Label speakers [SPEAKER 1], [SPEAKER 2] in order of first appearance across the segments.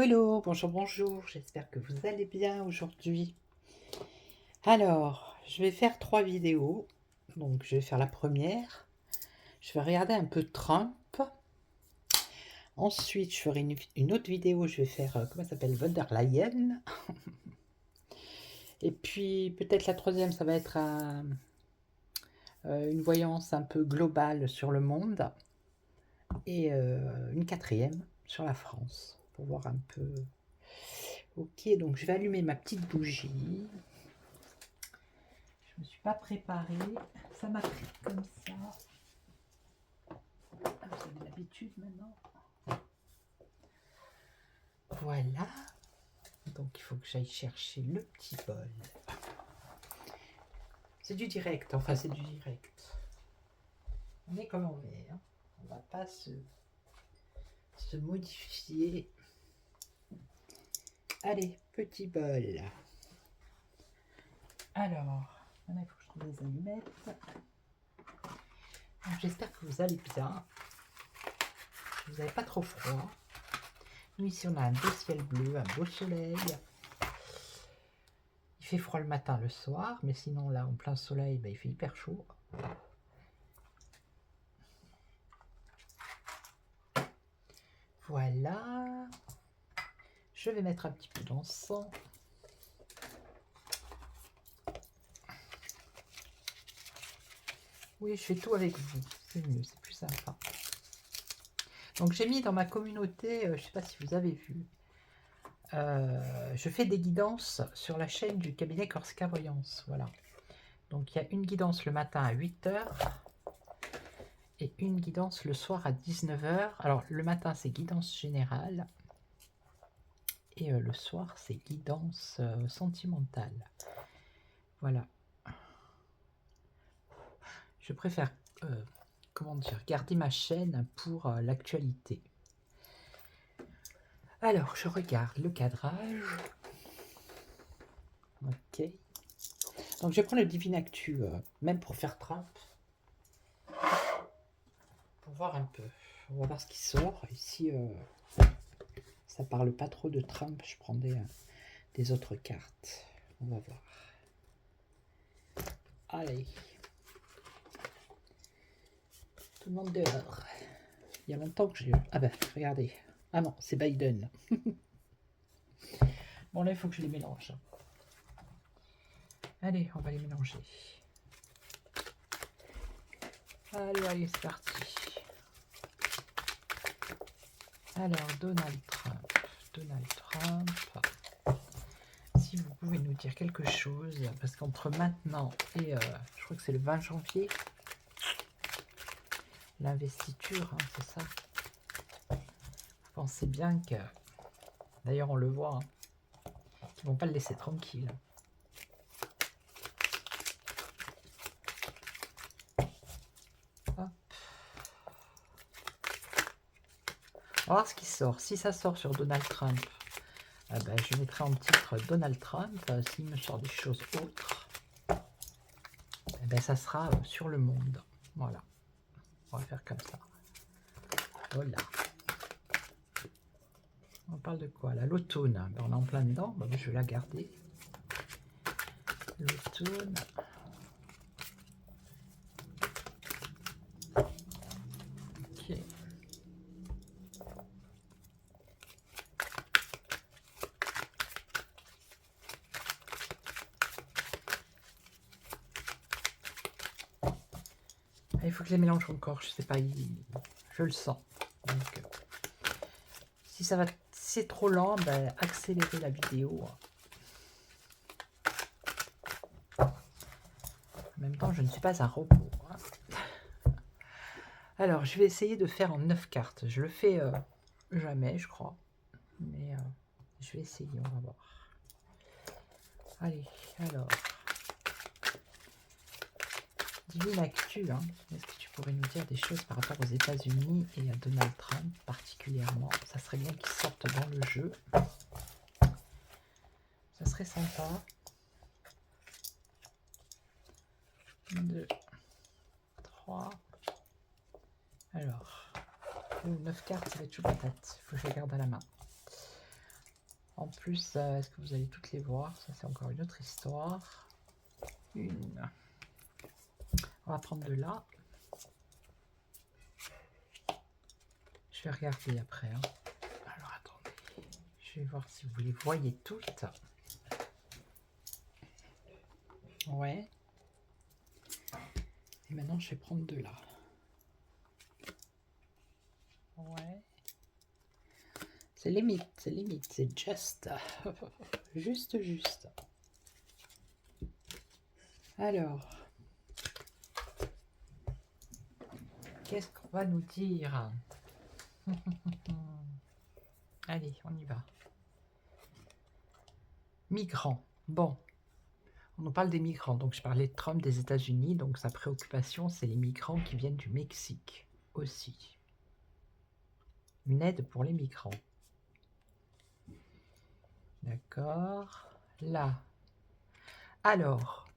[SPEAKER 1] Hello, bonjour, bonjour, j'espère que vous allez bien aujourd'hui. Alors, je vais faire 3 vidéos. Donc, je vais faire la première. Je vais regarder un peu Trump. Ensuite, je ferai une autre vidéo. Je vais faire, comment ça s'appelle, von der Leyen. Et puis, peut-être la troisième, ça va être une voyance un peu globale sur le monde. Et une quatrième sur la France, pour voir un peu. Ok, donc je vais allumer ma petite bougie. Je me suis pas préparée, ça m'a pris comme ça. Ah, vous avez l'habitude maintenant. Voilà. Donc il faut que j'aille chercher le petit bol. C'est du direct, enfin c'est du direct. On est comme on est. Hein. On va pas se modifier. Allez, petit bol. Alors, maintenant il faut que je trouve des allumettes. J'espère que vous allez bien. Vous n'avez pas trop froid. Nous ici on a un beau ciel bleu, un beau soleil. Il fait froid le matin, le soir, mais sinon là en plein soleil, il fait hyper chaud. Voilà. Je vais mettre un petit peu d'encens. Oui, je fais tout avec vous. C'est mieux, c'est plus sympa. Donc j'ai mis dans ma communauté, je ne sais pas si vous avez vu, je fais des guidances sur la chaîne du cabinet Corsica Voyance. Voilà. Donc il y a une guidance le matin à 8 h et une guidance le soir à 19 h. Alors le matin c'est guidance générale et le soir c'est guidance sentimentale. Voilà. Je préfère comment dire, garder ma chaîne pour l'actualité. Alors, je regarde le cadrage. Ok. Donc, je prends le Divine Actu, même pour faire Trump. Pour voir un peu. On va voir ce qui sort. Ici, ça parle pas trop de Trump. Je prends des autres cartes. On va voir. Allez. Tout le monde dehors. Il y a longtemps que j'ai... Ah ben, regardez. Ah non, c'est Biden. Bon, là, il faut que je les mélange. Allez, on va les mélanger. Allez, allez, c'est parti. Alors, Donald Trump. Donald Trump. Si vous pouvez nous dire quelque chose, parce qu'entre maintenant et je crois que c'est le 20 janvier, l'investiture, hein, c'est ça. Vous pensez bien que, d'ailleurs on le voit, hein, qu'ils vont pas le laisser tranquille. Hop. On va voir ce qui sort. Si ça sort sur Donald Trump, ben, je mettrai en titre Donald Trump. S'il me sort des choses autres, ben, ça sera sur le monde. Voilà. On va faire comme ça. Voilà. On parle de quoi là? L'automne. Ben, on est en plein dedans. Ben, je vais la garder. L'automne. Ok. Il faut que je les mélange encore. Je sais pas. Je le sens. Donc, si ça va, c'est trop lent, ben, accélérez la vidéo. En même temps, je ne suis pas un robot. Hein. Alors, je vais essayer de faire en 9 cartes. Je le fais jamais, je crois. Mais je vais essayer, on va voir. Allez, alors. Divine Actu, hein. Est-ce que tu pourrais nous dire des choses par rapport aux États-Unis et à Donald Trump particulièrement? Ça serait bien qu'il sorte dans le jeu. Ça serait sympa. 2, 3. Alors, 9 cartes, ça va être chaud patate. Il faut que je les garde à la main. En plus, est-ce que vous allez toutes les voir? Ça, c'est encore une autre histoire. Une. On va prendre de là. Je vais regarder après. Hein. Alors, attendez. Je vais voir si vous les voyez toutes. Ouais. Et maintenant, je vais prendre de là. Ouais. C'est limite, c'est juste. juste. Alors, qu'est-ce qu'on va nous dire? Allez, on y va. Migrants. Bon, on nous parle des migrants. Donc, je parlais de Trump des États-Unis. Donc, sa préoccupation, c'est les migrants qui viennent du Mexique aussi. Une aide pour les migrants. D'accord. Là. Alors,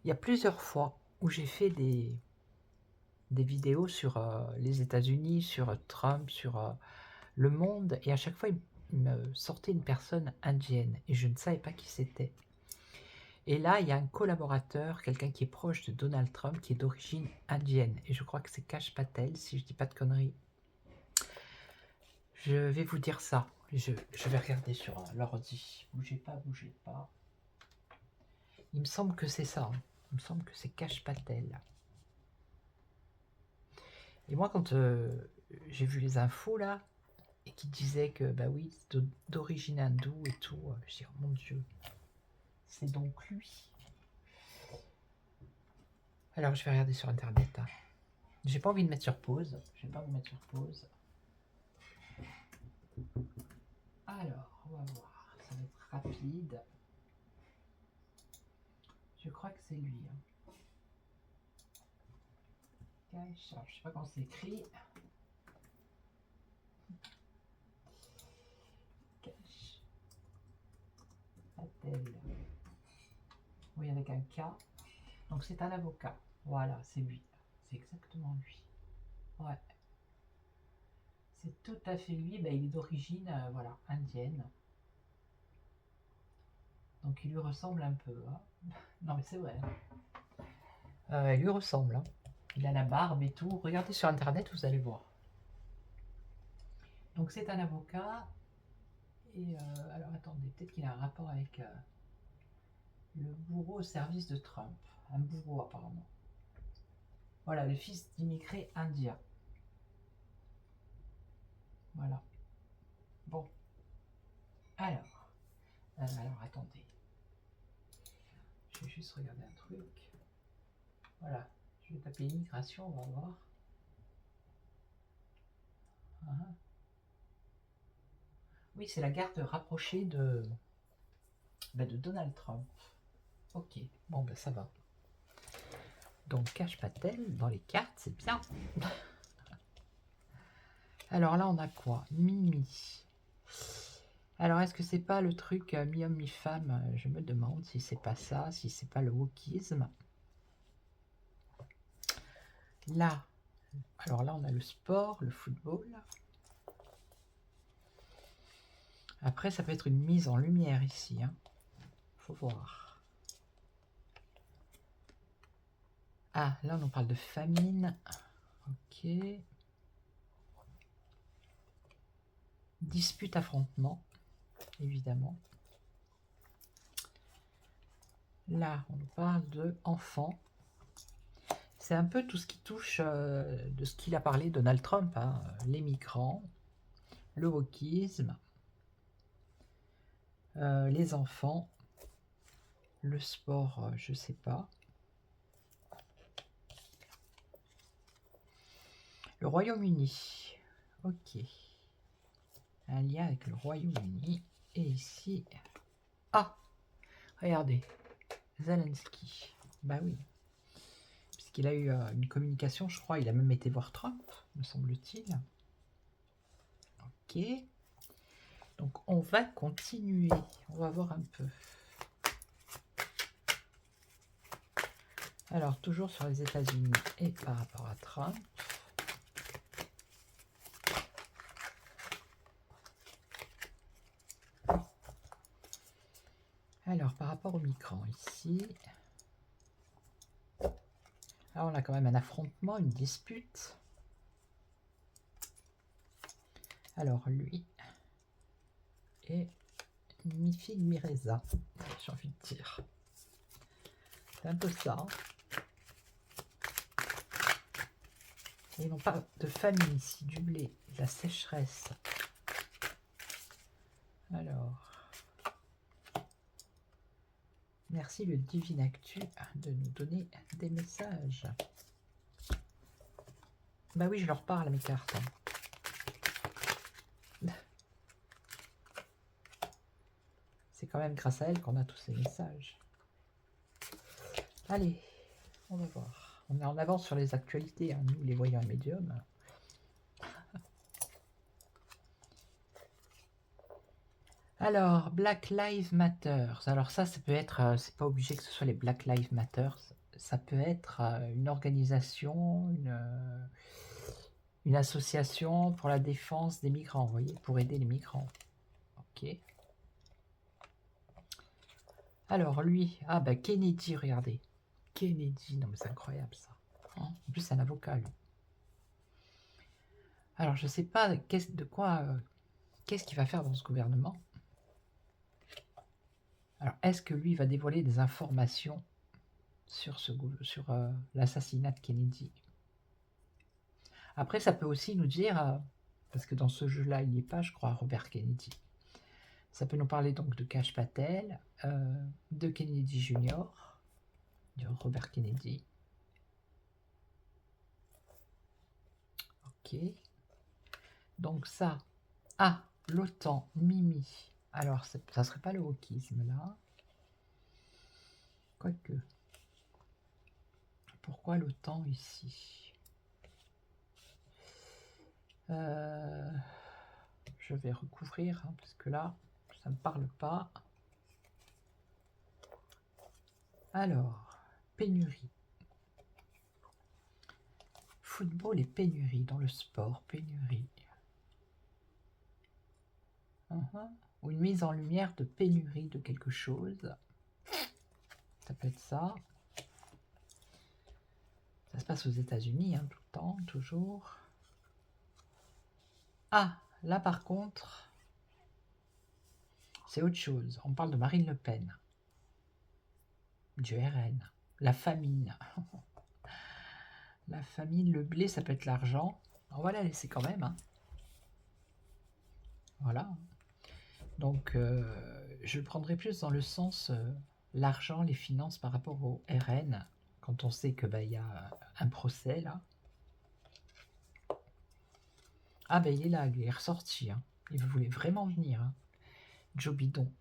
[SPEAKER 1] il y a plusieurs fois où j'ai fait des vidéos sur les États-Unis, sur Trump, sur le monde. Et à chaque fois, il me sortait une personne indienne. Et je ne savais pas qui c'était. Et là, il y a un collaborateur, quelqu'un qui est proche de Donald Trump, qui est d'origine indienne. Et je crois que c'est Kash Patel, si je ne dis pas de conneries. Je vais vous dire ça. Je vais regarder sur l'ordi. Bougez pas. Il me semble que c'est ça. Hein. Il me semble que c'est Kash Patel. Et moi, quand j'ai vu les infos là, et qui disaient que, bah oui, c'est d'origine hindoue et tout, je dis, oh mon Dieu, c'est donc lui. Alors, je vais regarder sur Internet. Hein. J'ai pas envie de mettre sur pause. Je vais pas vous mettre sur pause. Alors, on va voir. Ça va être rapide. Je crois que c'est lui. Hein. Cache. Alors, je sais pas comment c'est écrit. Cache. Patel. Oui, avec un K. Donc, c'est un avocat. Voilà, c'est lui. C'est exactement lui. Ouais. C'est tout à fait lui. Ben, il est d'origine voilà, indienne. Donc il lui ressemble un peu. Hein. Non mais c'est vrai. Hein. Il lui ressemble. Hein. Il a la barbe et tout. Regardez sur internet, vous allez voir. Donc c'est un avocat. Et alors attendez, peut-être qu'il a un rapport avec le bourreau au service de Trump. Un bourreau apparemment. Voilà, le fils d'immigrés indiens. Voilà. Bon. Alors attendez. Je vais juste regarder un truc. Voilà. Je vais taper immigration, on va voir. Oui, c'est la garde rapprochée de Donald Trump. Ok, bon ben ça va. Donc Kash Patel dans les cartes, c'est bien. Alors là, on a quoi? Mimi. Alors, est-ce que c'est pas le truc mi-homme, mi-femme? Je me demande si c'est pas ça, si c'est pas le wokisme. Là, alors là, on a le sport, le football. Après, ça peut être une mise en lumière ici. Hein. Faut voir. Ah, là, on nous parle de famine. Ok. Dispute, affrontement, évidemment. Là, on nous parle de enfants. C'est un peu tout ce qui touche de ce qu'il a parlé Donald Trump, hein, les migrants, le wokisme, les enfants, le sport, je sais pas. Le Royaume-Uni, ok. Un lien avec le Royaume-Uni. Et ici, ah, regardez, Zelensky, bah oui. Puisqu'il a eu une communication, je crois, il a même été voir Trump, me semble-t-il. Ok. Donc on va continuer, on va voir un peu. Alors toujours sur les États-Unis et par rapport à Trump. Alors, par rapport au migrants, ici... Là, on a quand même un affrontement, une dispute. Alors, lui... Et mi-figue, mi-raisin, j'ai envie de dire. C'est un peu ça. Ils n'ont pas de famille ici, du blé, de la sécheresse. Alors, merci le Divin Actu de nous donner des messages. Bah oui, je leur parle à mes cartes. C'est quand même grâce à elles qu'on a tous ces messages. Allez, on va voir. On est en avance sur les actualités, hein, nous les voyants médiums. Alors, Black Lives Matter. Alors ça peut être, c'est pas obligé que ce soit les Black Lives Matter. Ça peut être une organisation, une association pour la défense des migrants, vous voyez, pour aider les migrants. Ok. Alors lui, ah bah Kennedy, regardez. Kennedy, non mais c'est incroyable ça. Hein, en plus c'est un avocat lui. Alors je sais pas qu'est-ce qu'il va faire dans ce gouvernement. Alors est-ce que lui va dévoiler des informations sur l'assassinat de Kennedy? Après ça peut aussi nous dire, parce que dans ce jeu-là il n'y est pas, je crois, Robert Kennedy. Ça peut nous parler donc de Kash Patel, de Kennedy Jr., de Robert Kennedy. Ok. Donc ça. Ah, l'OTAN, Mimi. Alors, ça serait pas le wokisme là. Quoique. Pourquoi l'OTAN ici? Je vais recouvrir, hein, parce que là, ça ne me parle pas. Alors, pénurie. Football et pénurie dans le sport, pénurie. Ou une mise en lumière de pénurie de quelque chose. Ça peut être ça. Ça se passe aux États-Unis, hein, tout le temps, toujours. Ah, là par contre, c'est autre chose. On parle de Marine Le Pen. Du RN. La famine. La famine, le blé, ça peut être l'argent. On va la laisser quand même. Hein. Voilà. Donc, je le prendrai plus dans le sens l'argent, les finances par rapport au RN, quand on sait que y a un procès là. Ah il est là, il est ressorti. Hein. Il voulait vraiment venir. Hein. Joe Bidon.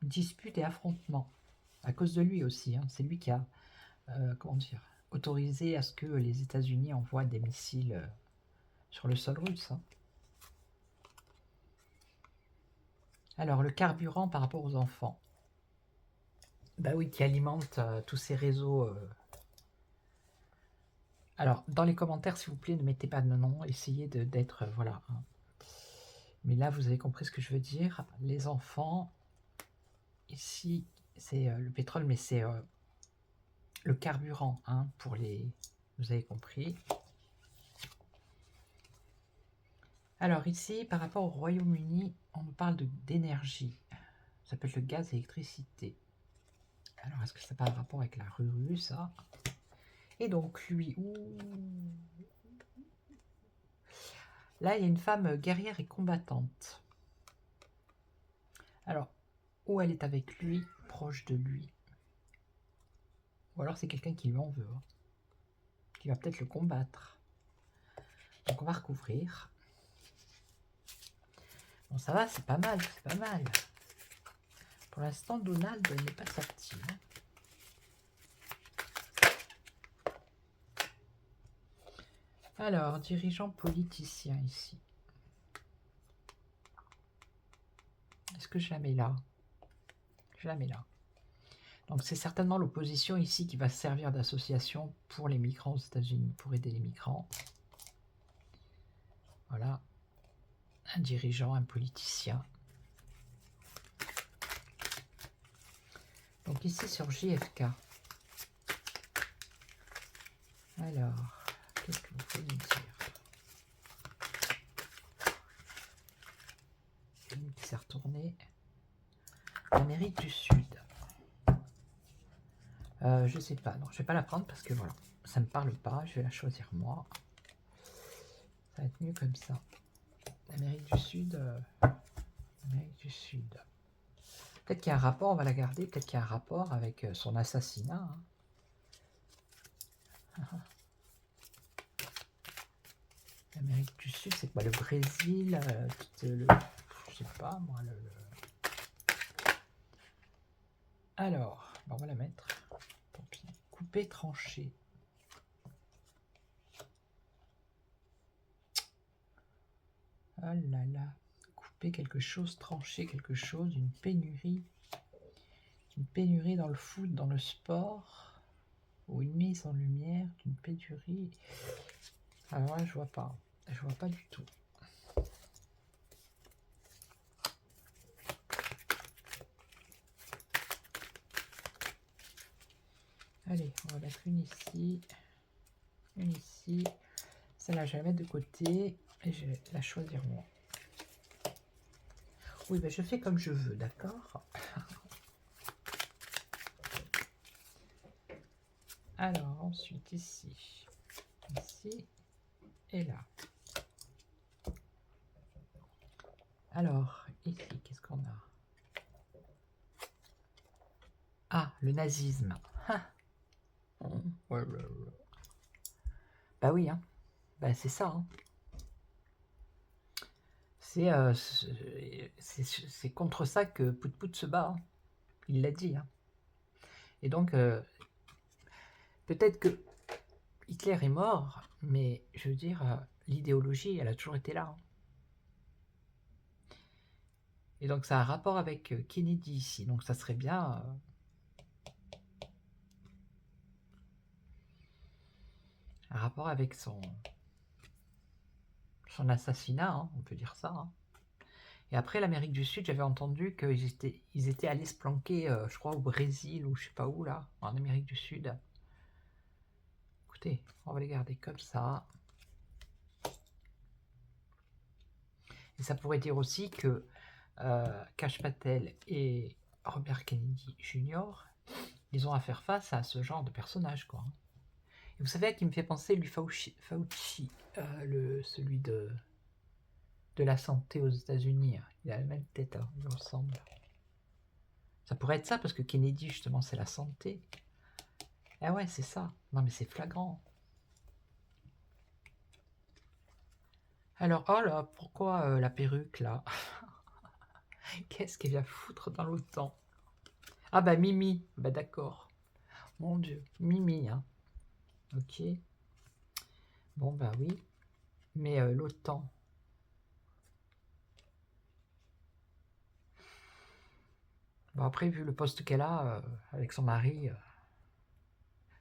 [SPEAKER 1] Dispute et affrontement. À cause de lui aussi. Hein. C'est lui qui a, comment dire, autorisé à ce que les États-Unis envoient des missiles sur le sol russe. Hein. Alors, le carburant par rapport aux enfants. Bah oui, qui alimente tous ces réseaux. Alors, dans les commentaires, s'il vous plaît, ne mettez pas de nom. Essayez d'être... voilà. Hein. Mais là, vous avez compris ce que je veux dire. Les enfants, ici, c'est le pétrole, mais c'est le carburant, hein, pour les... Vous avez compris. Alors ici, par rapport au Royaume-Uni, on nous parle d'énergie. Ça peut être le gaz et l'électricité. Alors, est-ce que ça n'a pas un rapport avec la rue, ça? Et donc, lui... Là, il y a une femme guerrière et combattante. Alors, ou elle est avec lui, proche de lui. Ou alors c'est quelqu'un qui lui en veut. Hein, qui va peut-être le combattre. Donc, on va recouvrir. Bon, ça va, c'est pas mal, c'est pas mal. Pour l'instant, Donald n'est pas sorti. Hein. Alors, dirigeant politicien ici. Est-ce que je la mets là? Je la mets là. Donc, c'est certainement l'opposition ici qui va servir d'association pour les migrants aux États-Unis, pour aider les migrants. Voilà. Un dirigeant, un politicien. Donc ici sur JFK. Alors, qu'est-ce que vous pouvez me dire? Une qui s'est retournée. Amérique du Sud. Je sais pas, non, je vais pas la prendre parce que voilà, ça me parle pas, je vais la choisir moi. Ça va être mieux comme ça. Amérique du Sud. Amérique du Sud. Peut-être qu'il y a un rapport, on va la garder, peut-être qu'il y a un rapport avec son assassinat. Hein. Amérique du Sud, c'est quoi? Le Brésil, je sais pas moi. Alors, on va la mettre. Tant pis. Couper, trancher. Oh là là. Couper quelque chose, trancher quelque chose, une pénurie. Une pénurie dans le foot, dans le sport. Ou une mise en lumière d'une pénurie. Alors là, je vois pas. Je vois pas du tout. Allez, on va mettre une ici. Une ici. Celle-là, je vais la mettre de côté. Et je vais la choisir moi. Oui, ben je fais comme je veux, d'accord? Alors, ensuite, ici. Ici. Et là. Alors, ici, qu'est-ce qu'on a? Ah, le nazisme. Ah. Bah oui, hein. Bah c'est ça. Hein. C'est contre ça que Pout-Pout se bat. Hein. Il l'a dit. Hein. Et donc, peut-être que Hitler est mort, mais je veux dire, l'idéologie, elle a toujours été là. Hein. Et donc, ça a un rapport avec Kennedy ici. Donc, ça serait bien... un rapport avec son assassinat, hein, on peut dire ça. Hein. Et après, l'Amérique du Sud, j'avais entendu qu'ils étaient allés se planquer, je crois, au Brésil, ou je sais pas où, là, en Amérique du Sud. Écoutez, on va les garder comme ça. Et ça pourrait dire aussi que Kash Patel et Robert Kennedy Jr., ils ont à faire face à ce genre de personnage, quoi. Et vous savez à qui me fait penser, lui, Fauci, celui de la santé aux États-Unis. Hein. Il a la même tête, hein, il ressemble. Ça pourrait être ça, parce que Kennedy, justement, c'est la santé. Ah ouais, c'est ça. Non, mais c'est flagrant. Alors, oh là, pourquoi la perruque, là? Qu'est-ce qu'elle vient foutre dans l'OTAN? Ah bah Mimi, bah d'accord. Mon Dieu, Mimi, hein. Ok. Bon bah oui. Mais l'OTAN. Bon après, vu le poste qu'elle a avec son mari,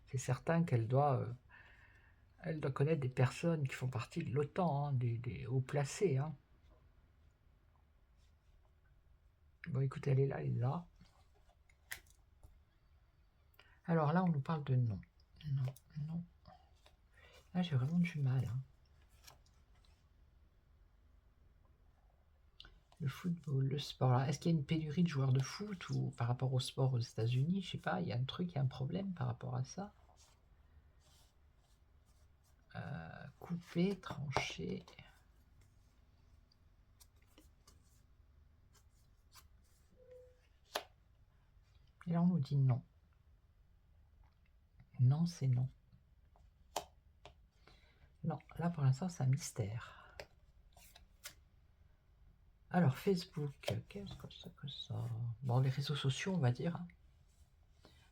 [SPEAKER 1] c'est certain qu'elle doit connaître des personnes qui font partie de l'OTAN, hein, des hauts placés. Hein. Bon écoutez, elle est là, elle est là. Alors là, on nous parle de non. Non, non. Là, j'ai vraiment du mal. Hein. Le football, le sport. Est-ce qu'il y a une pénurie de joueurs de foot ou par rapport au sport aux États-Unis? Je sais pas, il y a un truc, il y a un problème par rapport à ça. Couper, trancher. Et là, on nous dit non. Non, c'est non. Non, là, pour l'instant, c'est un mystère. Alors, Facebook, qu'est-ce que ça? Bon, les réseaux sociaux, on va dire. Hein.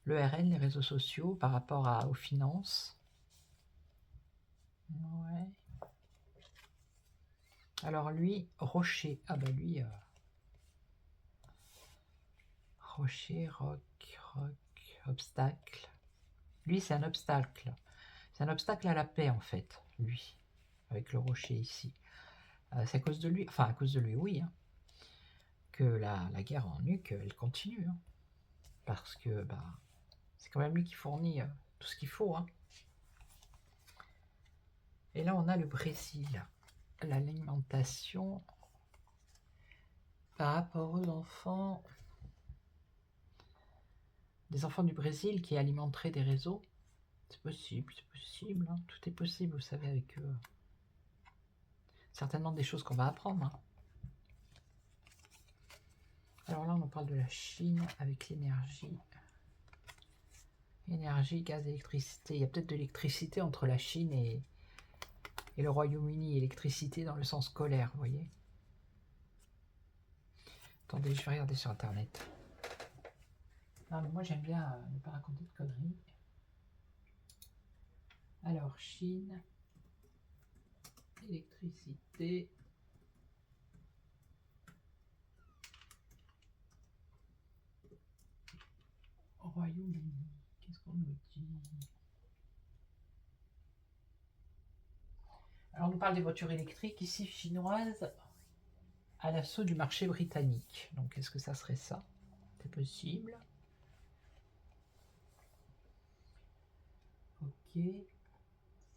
[SPEAKER 1] Le RN, les réseaux sociaux, par rapport aux finances. Ouais. Alors, lui, Rocher. Ah, bah lui... Rocher, roc, obstacle. Lui, c'est un obstacle. C'est un obstacle à la paix, en fait, lui, avec le rocher ici. C'est à cause de lui, enfin, à cause de lui, oui, hein, que la guerre en Ukraine, elle continue. Hein. parce que bah, c'est quand même lui qui fournit tout ce qu'il faut. Hein. Et là, on a le Brésil. L'alimentation par rapport aux enfants, des enfants du Brésil qui alimenteraient des réseaux. C'est possible. Hein. Tout est possible, vous savez, avec eux. Certainement des choses qu'on va apprendre. Hein. Alors là, on parle de la Chine avec l'énergie. Énergie, gaz, électricité. Il y a peut-être de l'électricité entre la Chine et le Royaume-Uni. Électricité dans le sens scolaire, vous voyez. Attendez, je vais regarder sur Internet. Non, mais moi, j'aime bien ne pas raconter de conneries. Alors, Chine, électricité. Royaume-Uni, qu'est-ce qu'on nous dit? Alors, on nous parle des voitures électriques ici chinoises à l'assaut du marché britannique. Donc, est-ce que ça serait ça? C'est possible. Ok.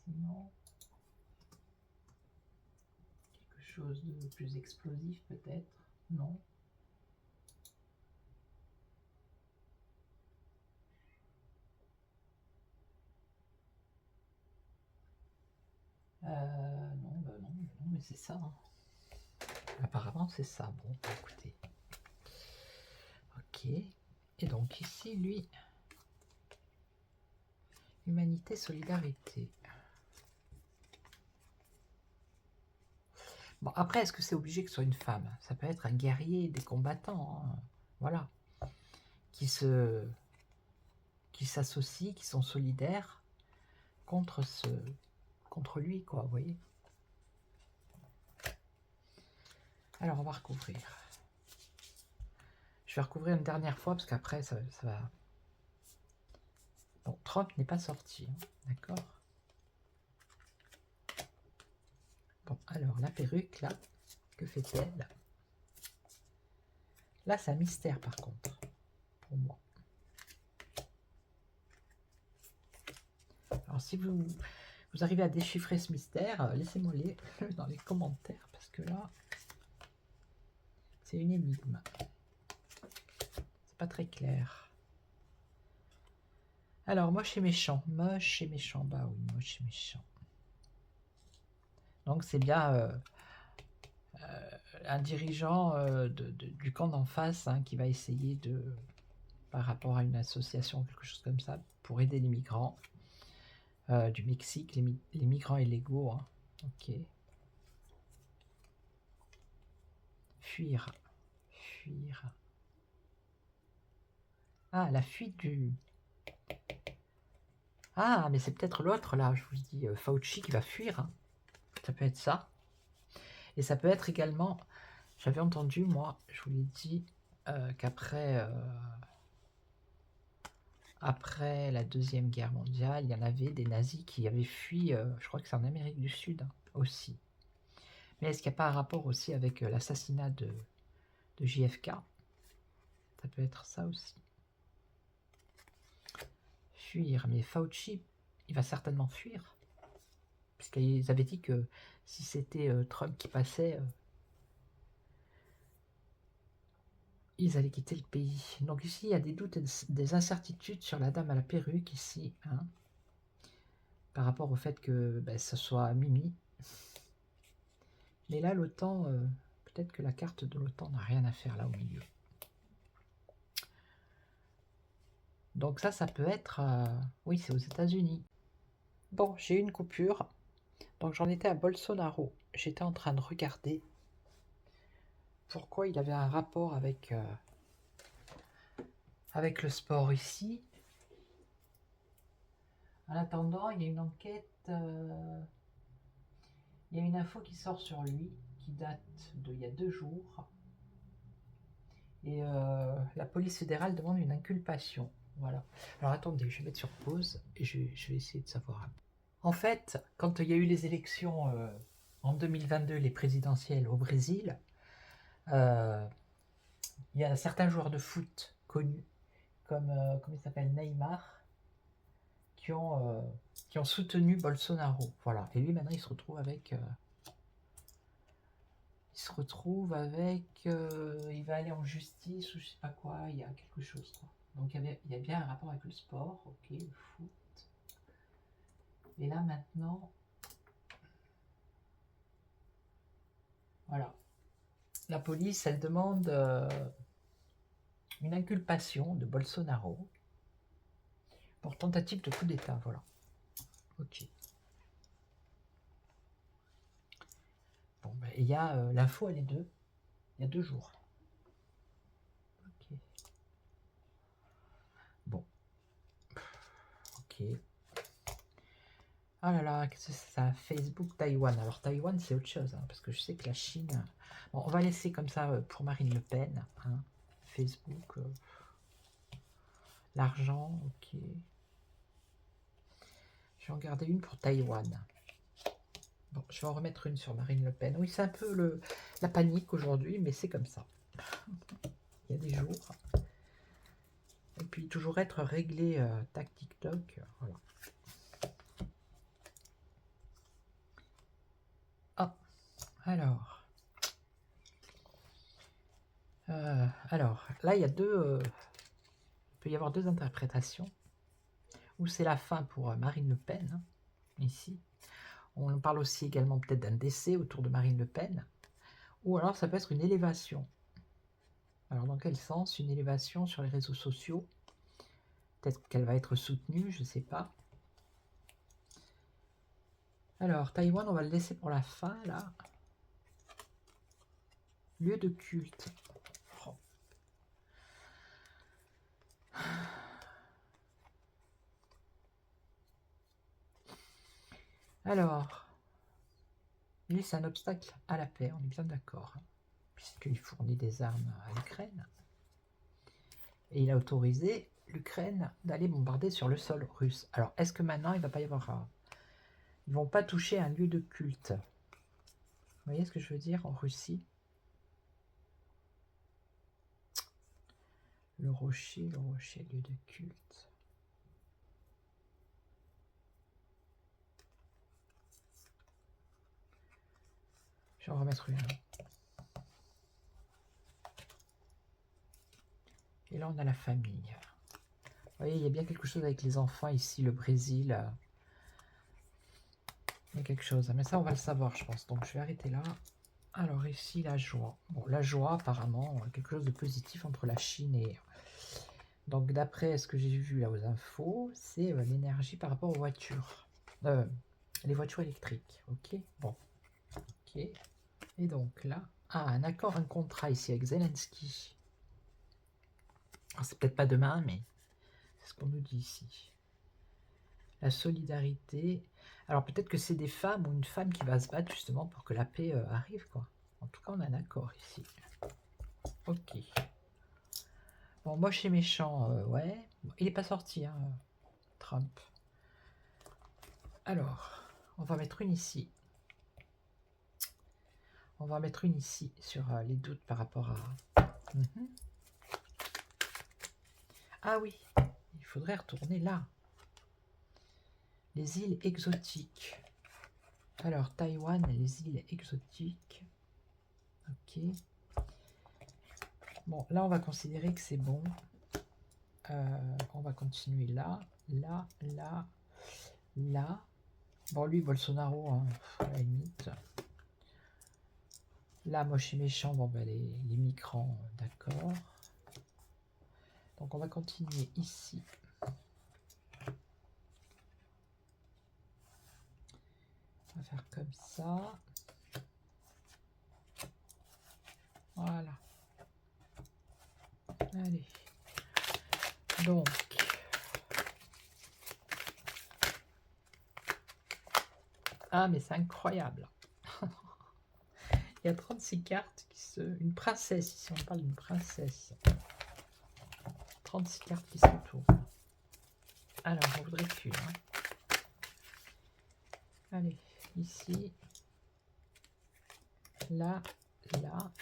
[SPEAKER 1] Sinon, quelque chose de plus explosif peut-être? Non. Non, mais c'est ça. Hein. Apparemment, c'est ça. Bon, écoutez. Ok. Et donc ici, lui, humanité, solidarité. Bon, après, est-ce que c'est obligé que ce soit une femme? Ça peut être un guerrier, des combattants, hein. Voilà, qui s'associent, qui sont solidaires contre lui, quoi, vous voyez. Alors, on va recouvrir. Je vais recouvrir une dernière fois, parce qu'après, ça va... Bon, Trump n'est pas sorti, hein, d'accord? Bon, alors, la perruque, là, que fait-elle? Là, c'est un mystère, par contre, pour moi. Alors, si vous arrivez à déchiffrer ce mystère, laissez-moi le dans les commentaires, parce que là, c'est une énigme. C'est pas très clair. Alors, moche et méchant. Moche et méchant. Bah oui, moche et méchant. Donc, c'est bien un dirigeant du camp d'en face hein, qui va essayer de, par rapport à une association, quelque chose comme ça, pour aider les migrants du Mexique, les migrants illégaux. Hein. Ok. Fuir. Fuir. Ah, la fuite du... Ah, mais c'est peut-être l'autre, là, je vous dis, Fauci qui va fuir. Hein. Ça peut être ça. Et ça peut être également... J'avais entendu, moi, je vous l'ai dit, qu'après après la Deuxième Guerre mondiale, il y en avait des nazis qui avaient fui, je crois que c'est en Amérique du Sud hein, aussi. Mais est-ce qu'il n'y a pas un rapport aussi avec l'assassinat de JFK? Ça peut être ça aussi. Fuir, mais Fauci, il va certainement fuir. Puisqu'ils avaient dit que si c'était Trump qui passait, ils allaient quitter le pays. Donc ici, il y a des doutes et des incertitudes sur la dame à la perruque ici. Hein, par rapport au fait que ben, ce soit Mimi. Mais là, l'OTAN, peut-être que la carte de l'OTAN n'a rien à faire là au milieu. Donc ça peut être... oui, c'est aux États-Unis. Bon, j'ai eu une coupure. Donc j'en étais à Bolsonaro. J'étais en train de regarder pourquoi il avait un rapport avec le sport ici. En attendant, il y a une enquête... il y a une info qui sort sur lui, qui date d'il y a 2 jours. Et la police fédérale demande une inculpation. Voilà. Alors attendez, je vais mettre sur pause et je vais essayer de savoir. En fait, quand il y a eu les élections en 2022, les présidentielles au Brésil, il y a certains joueurs de foot connus comme, comment il s'appelle, Neymar, qui ont soutenu Bolsonaro. Voilà. Et lui, maintenant, il se retrouve avec... il va aller en justice ou je sais pas quoi, il y a quelque chose, quoi. Donc il y a bien un rapport avec le sport, ok, le foot. Et là, maintenant... Voilà. La police, elle demande une inculpation de Bolsonaro pour tentative de coup d'État, voilà. Ok. Bon, ben, il y a l'info, elle est il y a 2 jours. Ok. Bon. Ok. Ah là là, qu'est-ce que c'est ça? Facebook, Taïwan. Alors Taïwan, c'est autre chose, hein, parce que je sais que la Chine... Bon, on va laisser comme ça pour Marine Le Pen. Hein. Facebook, l'argent, ok. Je vais en garder une pour Taïwan. Bon, je vais en remettre une sur Marine Le Pen. Oui, c'est un peu la panique aujourd'hui, mais c'est comme ça. Il y a des jours. Et puis toujours être réglé, tac, TikTok, voilà. Ah, alors. Là, il y a il peut y avoir 2 interprétations. Ou c'est la fin pour Marine Le Pen, hein, ici. On parle aussi également peut-être d'un décès autour de Marine Le Pen. Ou alors ça peut être une élévation. Alors dans quel sens? Une élévation sur les réseaux sociaux. Peut-être qu'elle va être soutenue, je ne sais pas. Alors, Taïwan, on va le laisser pour la fin, là. Lieu de culte. Oh. Alors, lui, c'est un obstacle à la paix, on est bien d'accord. Hein, puisqu'il fournit des armes à l'Ukraine. Et il a autorisé l'Ukraine d'aller bombarder sur le sol russe. Alors, est-ce que maintenant, il ne va pas y avoir... Ils vont pas toucher un lieu de culte. Vous voyez ce que je veux dire en Russie? Le rocher, lieu de culte. Je vais en remettre une. Et là, on a la famille. Vous voyez, il y a bien quelque chose avec les enfants ici, le Brésil. Il y a quelque chose. Mais ça, on va le savoir, je pense. Donc, je vais arrêter là. Alors, ici, la joie. Bon, la joie, apparemment, quelque chose de positif entre la Chine et... Donc, d'après ce que j'ai vu là aux infos, c'est l'énergie par rapport aux voitures. Les voitures électriques. Ok, bon. Ok. Et donc, là... Ah, un accord, un contrat ici avec Zelensky. C'est peut-être pas demain, mais c'est ce qu'on nous dit ici. La solidarité. Alors peut-être que c'est des femmes ou une femme qui va se battre justement pour que la paix arrive, quoi. En tout cas, on a un accord ici. Ok. Bon, moche et méchant, ouais. Il n'est pas sorti, hein, Trump. Alors, on va mettre une ici. On va mettre une ici sur les doutes par rapport à... Ah oui, il faudrait retourner là. Les îles exotiques. Alors, Taïwan, les îles exotiques. Ok. Bon, là, on va considérer que c'est bon. On va continuer là, là, là, là. Bon, lui, Bolsonaro, hein, à la limite. Là, moche et méchant, bon, ben, les migrants, d'accord. Donc, on va continuer ici. On va faire comme ça. Voilà. Allez. Donc. Ah, mais c'est incroyable. Il y a 36 cartes qui se... Une princesse, ici, on parle d'une princesse. 36 cartes qui se retournent. Alors, on voudrait qu'une. Hein. Allez, ici. Là, là.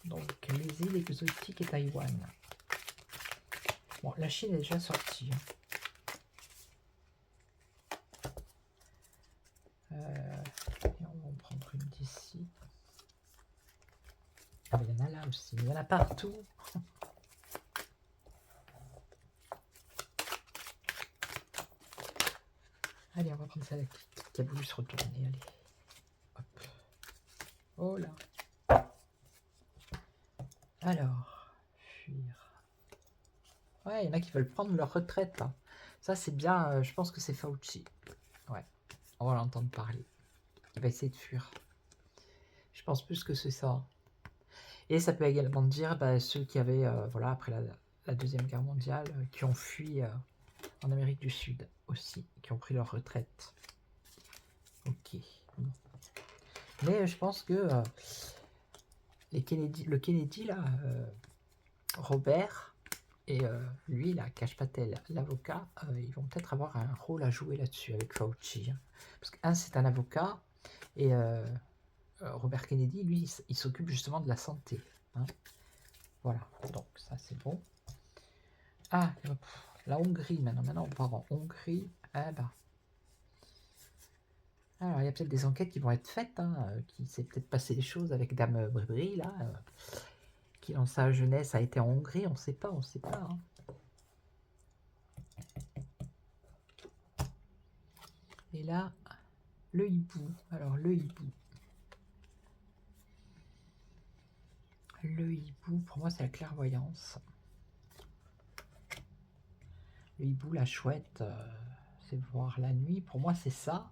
[SPEAKER 1] Donc, les îles exotiques et Taïwan. Bon, la Chine est déjà sortie. Et on va en prendre une d'ici. Ah, il y en a là aussi. Il y en a partout. Allez, on va prendre celle qui a voulu se retourner. Allez. Hop. Oh là. Alors, fuir. Ouais, il y en a qui veulent prendre leur retraite. Là. Ça, c'est bien. Je pense que c'est Fauci. Ouais, on va l'entendre parler. Il va essayer de fuir. Je pense plus que c'est ça. Et ça peut également dire ceux qui avaient, voilà, après la Deuxième Guerre mondiale, qui ont fui en Amérique du Sud aussi, qui ont pris leur retraite. Ok. Mais je pense que le Kennedy, là, Robert, et lui, là, Kash Patel, l'avocat, ils vont peut-être avoir un rôle à jouer là-dessus avec Fauci. Hein. Parce qu'un, c'est un avocat, et Robert Kennedy, lui, il s'occupe justement de la santé. Hein. Voilà, donc ça c'est bon. Ah, la Hongrie maintenant. Maintenant, on part en Hongrie. Ah bah. Alors, il y a peut-être des enquêtes qui vont être faites. Hein, qui s'est peut-être passé des choses avec Dame Bribri, là. Qui, dans sa jeunesse, a été en Hongrie. On ne sait pas, on ne sait pas. Hein. Et là, le hibou. Alors, le hibou. Le hibou, pour moi, c'est la clairvoyance. Le hibou, la chouette, c'est voir la nuit. Pour moi, c'est ça.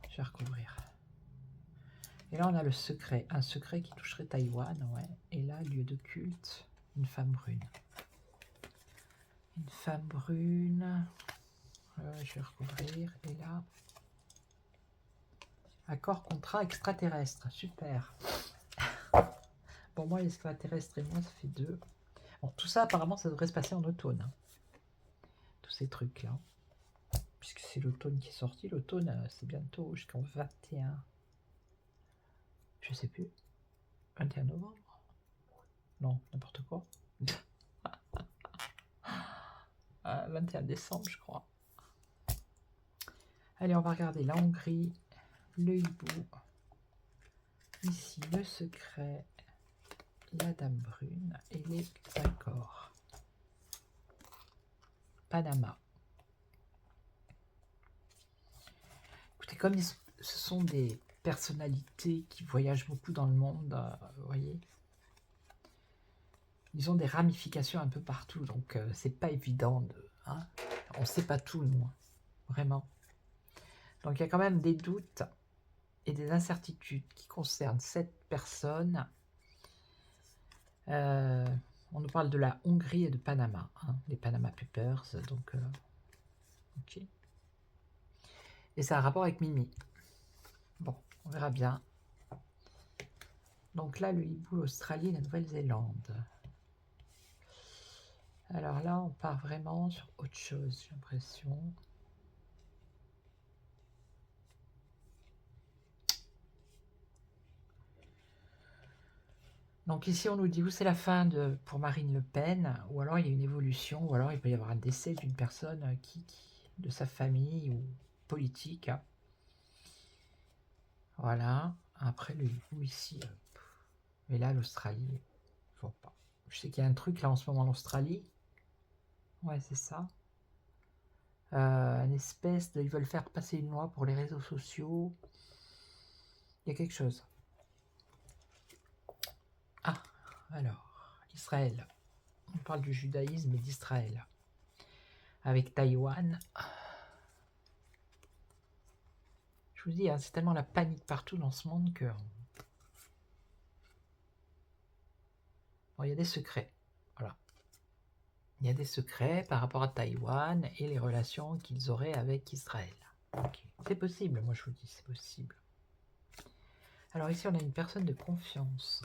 [SPEAKER 1] Je vais recouvrir. Et là, on a le secret. Un secret qui toucherait Taïwan, ouais. Et là, lieu de culte, une femme brune. Une femme brune. Je vais recouvrir. Et là, accord contrat extraterrestre. Super. Pour moi, l'extraterrestre et moi, ça fait 2. Bon, tout ça, apparemment, ça devrait se passer en automne. Hein. Tous ces trucs-là. Puisque c'est l'automne qui est sorti. L'automne, c'est bientôt jusqu'en 21. Je sais plus. 21 novembre. Non, n'importe quoi. 21 décembre, je crois. Allez, on va regarder la Hongrie, le hibou. Ici, le secret, la dame brune et les accords. Panama. Écoutez, comme ce sont des personnalités qui voyagent beaucoup dans le monde, vous voyez, ils ont des ramifications un peu partout, donc c'est pas évident de... Hein, on ne sait pas tout, nous, hein, vraiment. Donc il y a quand même des doutes et des incertitudes qui concernent cette personne. On nous parle de la Hongrie et de Panama, hein, les Panama Papers, donc ok. Et ça a un rapport avec Mimi. Bon, on verra bien. Donc là, le hibou, l'Australie et la Nouvelle-Zélande. Alors là, on part vraiment sur autre chose, j'ai l'impression. Donc ici, on nous dit où c'est la fin pour Marine Le Pen, ou alors il y a une évolution, ou alors il peut y avoir un décès d'une personne de sa famille ou politique. Hein. Voilà. Après, le hibou ici. Mais là, l'Australie, je vois pas. Je sais qu'il y a un truc là en ce moment en Australie. Ouais, c'est ça. Une espèce de... Ils veulent faire passer une loi pour les réseaux sociaux. Il y a quelque chose. Ah, alors, Israël. On parle du judaïsme et d'Israël. Avec Taïwan. Je vous dis, hein, c'est tellement la panique partout dans ce monde que... Bon, il y a des secrets. Voilà. Il y a des secrets par rapport à Taïwan et les relations qu'ils auraient avec Israël. Okay. C'est possible, moi je vous dis, c'est possible. Alors ici, on a une personne de confiance.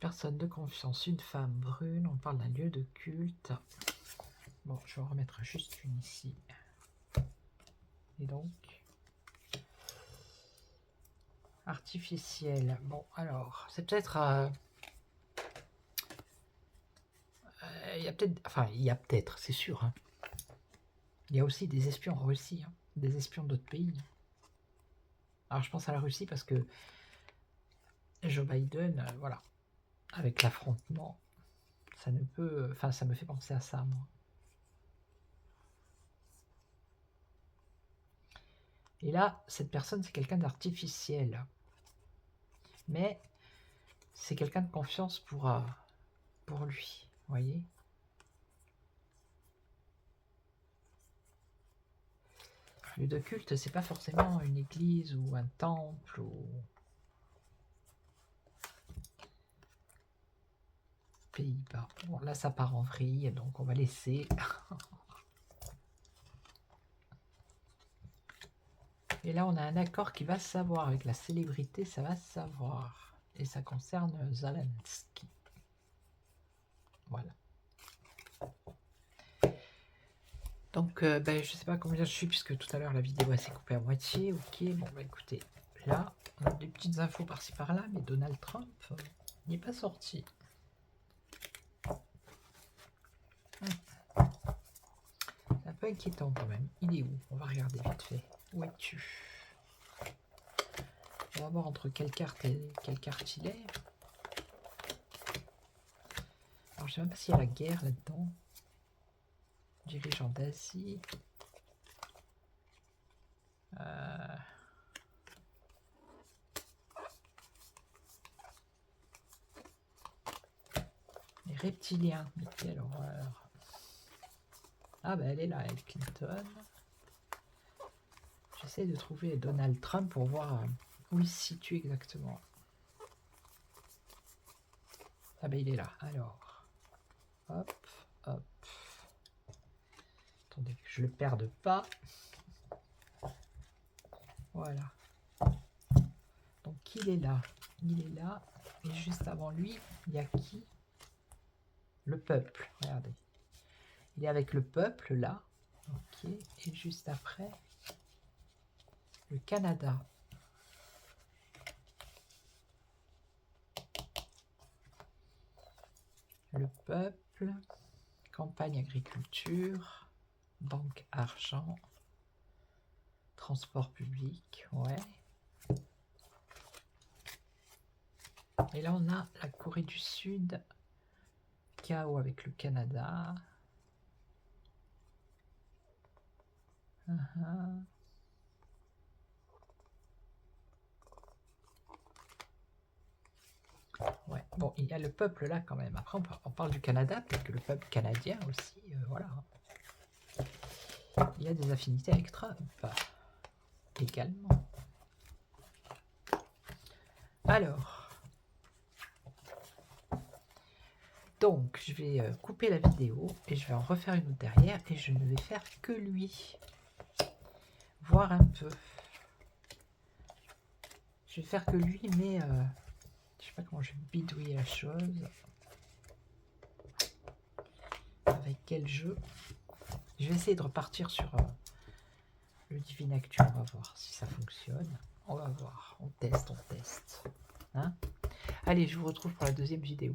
[SPEAKER 1] Personne de confiance, une femme brune, on parle d'un lieu de culte. Bon, je vais en remettre juste une ici. Et donc, artificiel. Bon, alors, c'est peut-être... il y a peut-être... Enfin, il y a peut-être, c'est sûr. Hein. Il y a aussi des espions en Russie, hein, des espions d'autres pays. Alors, je pense à la Russie parce que Joe Biden, voilà, avec l'affrontement, ça ne peut... Enfin, ça me fait penser à ça, moi. Et là, cette personne, c'est quelqu'un d'artificiel. Mais c'est quelqu'un de confiance pour lui, vous voyez. Lieu de culte, c'est pas forcément une église ou un temple ou... Pays-Bas. Bon, là, ça part en vrille, donc on va laisser... Et là, on a un accord qui va savoir. Avec la célébrité, ça va savoir. Et ça concerne Zelensky. Voilà. Donc, ben, je sais pas combien je suis, puisque tout à l'heure, la vidéo s'est coupée à moitié. Ok, bon, bah écoutez, là, on a des petites infos par-ci par-là, mais Donald Trump n'est pas sorti. C'est un peu inquiétant quand même. Il est où? On va regarder vite fait. Où es-tu? On va voir entre quelle carte et quelle carte il est. Alors, je sais même pas s'il y a la guerre là-dedans. Dirigeant d'Asie. Les reptiliens. Mais quelle horreur. Ah bah elle est là, elle, Clinton. J'essaie de trouver Donald Trump pour voir où il se situe exactement. Ah bah il est là, alors. Hop, hop. Attendez que je le perde pas. Voilà. Donc il est là. Il est là. Et juste avant lui, il y a qui? Le peuple, regardez. Il est avec le peuple là. Ok. Et juste après, le Canada. Le peuple, campagne agriculture, banque argent, transport public, ouais. Et là on a la Corée du Sud, chaos avec le Canada. Ouais, bon, il y a le peuple là quand même. Après, on parle du Canada, peut-être que le peuple canadien aussi, voilà. Il y a des affinités avec Trump, également. Alors, donc, je vais couper la vidéo et je vais en refaire une autre derrière et je ne vais faire que lui. Voir un peu. Je vais faire que lui, mais je sais pas comment je vais bidouiller la chose. Avec quel jeu? Je vais essayer de repartir sur le Divine Actu. On va voir si ça fonctionne. On va voir. On teste, on teste. Hein? Allez, je vous retrouve pour la deuxième vidéo.